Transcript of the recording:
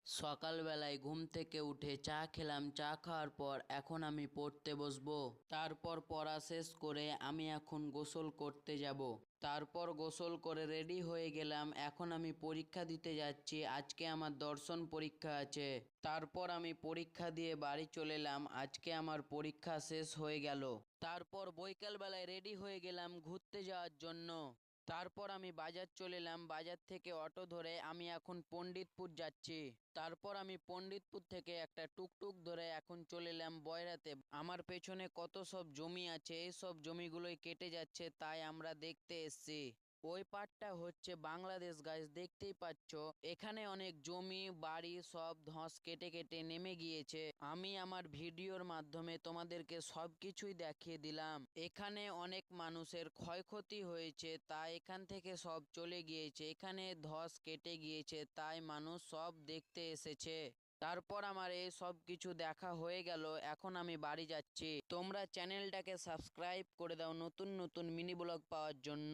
সকালবেলায় ঘুম থেকে উঠে চা খেলাম। চা খাওয়ার পর এখন আমি পড়তে বসবো। তারপর পড়া শেষ করে আমি এখন গোসল করতে যাব। তারপর গোসল করে রেডি হয়ে গেলাম। এখন আমি পরীক্ষা দিতে যাচ্ছি। আজকে আমার দর্শন পরীক্ষা আছে। তারপর আমি পরীক্ষা দিয়ে বাড়ি চলে এলাম। আজকে আমার পরীক্ষা শেষ হয়ে গেল। তারপর বৈকালবেলায় রেডি হয়ে গেলাম ঘুরতে যাওয়ার জন্য। তারপর আমি বাজার চলে এলাম। বাজার থেকে অটো ধরে আমি এখন পণ্ডিতপুর যাচ্ছি। তারপর আমি পণ্ডিতপুর থেকে একটা টুকটুক ধরে এখন চলে এলাম বয়রাতে। আমার পেছনে কত সব জমি আছে, এই সব জমিগুলোই কেটে যাচ্ছে, তাই আমরা দেখতে এসেছি। ওই পাটটা হচ্ছে বাংলাদেশ, গাইস দেখতেই পাচ্ছ। এখানে অনেক জমি বাড়ি সব ধস কেটে কেটে নেমে গিয়েছে। আমি আমার ভিডিওর মাধ্যমে তোমাদেরকে সবকিছুই দেখিয়ে দিলাম। এখানে অনেক মানুষের ক্ষয়ক্ষতি হয়েছে, তাই এখান থেকে সব চলে গিয়েছে। এখানে ধস কেটে গিয়েছে, তাই মানুষ সব দেখতে এসেছে। তারপর আমার এই সব কিছু দেখা হয়ে গেল। এখন আমি বাড়ি যাচ্ছি। তোমরা চ্যানেলটাকে সাবস্ক্রাইব করে দাও নতুন নতুন মিনি ব্লগ পাওয়ার জন্য।